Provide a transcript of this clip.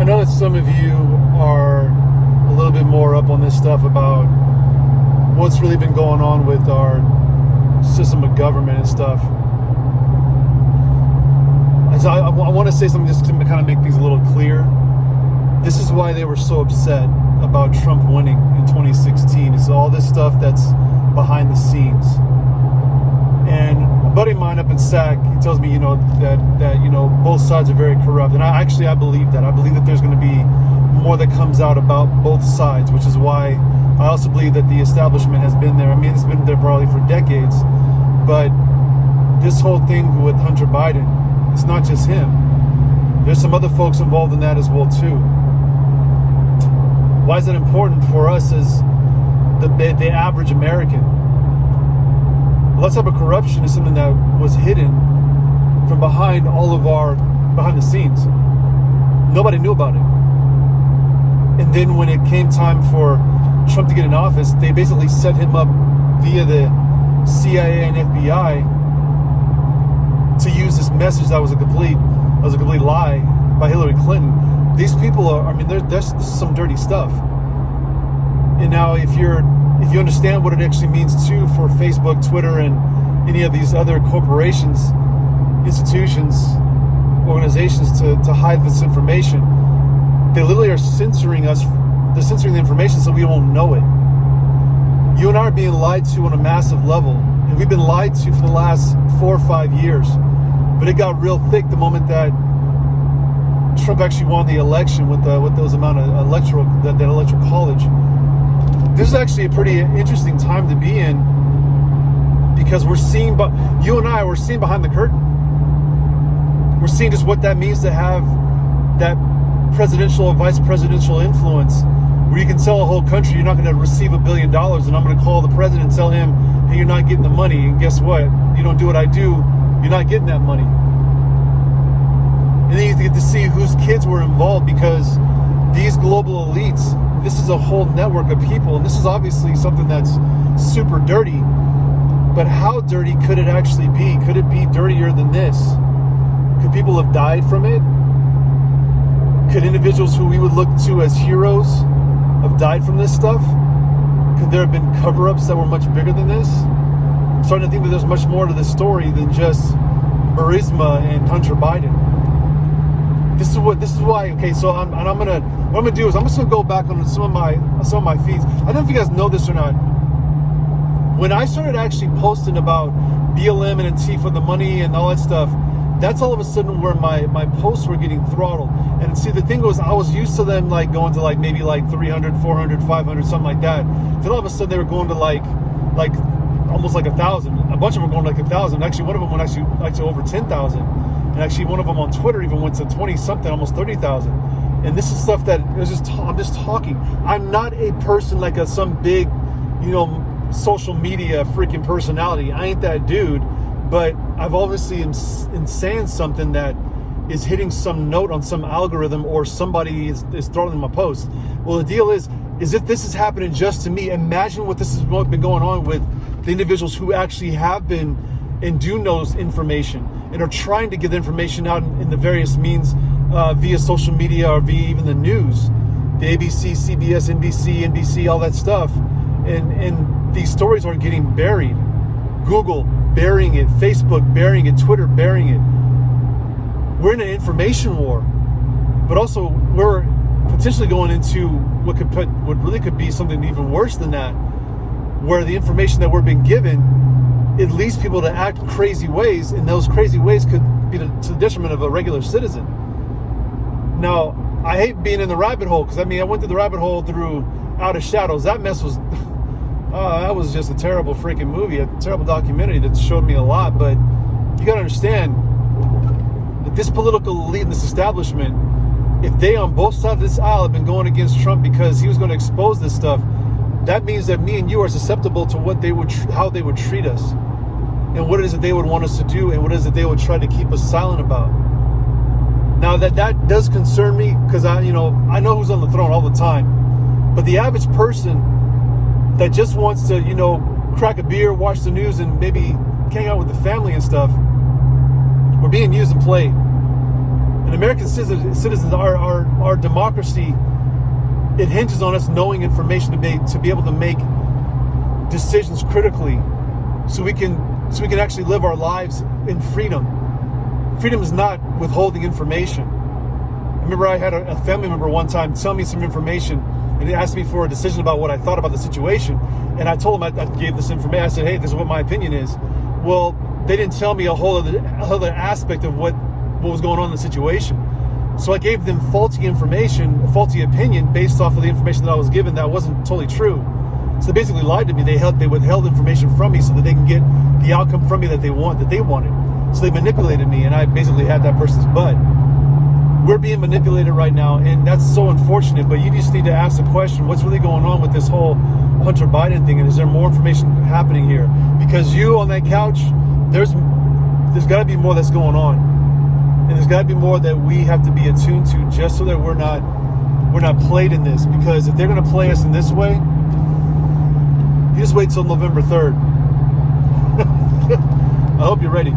know that some of you are a little bit more up on this stuff about what's really been going on with our system of government and stuff. So I want to say something just to kind of make things a little clear. This is why they were so upset about Trump winning in 2016. It's all this stuff that's behind the scenes. And a buddy of mine up in SAC, he tells me, that both sides are very corrupt. And I believe that. I believe that there's going to be more that comes out about both sides, which is why I also believe that the establishment has been there. I mean, it's been there probably for decades. But this whole thing with Hunter Biden, it's not just him. There's some other folks involved in that as well, too. Why is it important for us as the average American? Well, that type of corruption is something that was hidden from behind the scenes. Nobody knew about it. And then when it came time for Trump to get in office, they basically set him up via the CIA and FBI to use this message that was a complete lie by Hillary Clinton. These people there's some dirty stuff. And now if you understand what it actually means too for Facebook, Twitter, and any of these other corporations, institutions, organizations to hide this information, they literally are censoring us. They're censoring the information so we won't know it. You and I are being lied to on a massive level, and we've been lied to for the last 4 or 5 years. But it got real thick the moment that Trump actually won the election with those amount of electoral college. This is actually a pretty interesting time to be in, because we're seeing behind the curtain. We're seeing just what that means to have that presidential or vice presidential influence, where you can tell a whole country you're not going to receive $1 billion, and I'm going to call the president and tell him, hey, you're not getting the money, and guess what? You don't do what I do, you're not getting that money. And then you get to see whose kids were involved, because these global elites, this is a whole network of people, and this is obviously something that's super dirty. But how dirty could it actually be? Could it be dirtier than this? Could people have died from it? Could individuals who we would look to as heroes have died from this stuff? Could there have been cover-ups that were much bigger than this? I'm starting to think that there's much more to this story than just Burisma and Hunter Biden. This is why. Okay, so what I'm gonna do is I'm just gonna go back on some of my feeds. I don't know if you guys know this or not. When I started actually posting about BLM and Antifa, the money and all that stuff, that's all of a sudden where my posts were getting throttled. And see, the thing was, I was used to them like going to like maybe like 300, 400, 500, something like that. Then all of a sudden they were going to like almost like 1,000. A bunch of them were going like 1,000. Actually, one of them went actually over 10,000. And actually, one of them on Twitter even went to 20 something, almost 30,000. And this is stuff that I'm just talking. I'm not a person like some big, social media freaking personality. I ain't that dude. But I've obviously am saying something that is hitting some note on some algorithm, or somebody is throttling my post. Well, the deal is if this is happening just to me, imagine what this has been going on with the individuals who actually have been and do know information and are trying to get the information out in the various means via social media or via even the news, the ABC, CBS, NBC, all that stuff. And these stories are getting buried. Google burying it, Facebook burying it, Twitter burying it. We're in an information war, but also we're potentially going into what really could be something even worse than that, where the information that we're being given, it leads people to act crazy ways, and those crazy ways could be to the detriment of a regular citizen. Now, I hate being in the rabbit hole, because I went through the rabbit hole through Outer Shadows. That mess was that was just a terrible freaking movie, a terrible documentary that showed me a lot. But you got to understand that this political elite and this establishment, if they on both sides of this aisle have been going against Trump because he was going to expose this stuff, that means that me and you are susceptible to what how they would treat us, and what it is that they would want us to do, and what it is that they would try to keep us silent about. Now that does concern me, because I know who's on the throne all the time, but the average person that just wants to, crack a beer, watch the news, and maybe hang out with the family and stuff, we're being used and played. And American citizens, our democracy, it hinges on us knowing information to be able to make decisions critically, so we can actually live our lives in freedom. Freedom is not withholding information. I remember I had a family member one time tell me some information, and he asked me for a decision about what I thought about the situation. And I told him I gave this information. I said, hey, this is what my opinion is. Well, they didn't tell me a whole other aspect of what was going on in the situation. So I gave them faulty information, a faulty opinion based off of the information that I was given that wasn't totally true. So they basically lied to me. They withheld information from me so that they can get the outcome from me that they wanted. So they manipulated me, and I basically had that person's butt. We're being manipulated right now, and that's so unfortunate. But you just need to ask the question: what's really going on with this whole Hunter Biden thing? And is there more information happening here? Because you on that couch, there's got to be more that's going on, and there's got to be more that we have to be attuned to, just so that we're not played in this. Because if they're going to play us in this way, you just wait till November 3rd. I hope you're ready.